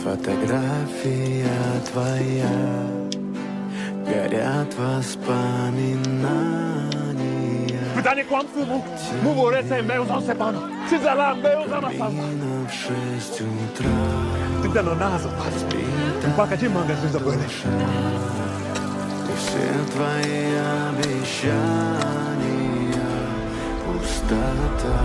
Фотография твоя, горят воспоминания. Pytanie kłamstwu mu ręce mełzą se panu. Czy za lam mełzą na sam. В 6 утра Ty ten nazo. Paka ci manga się zapomnę. и все твои обещания пустота.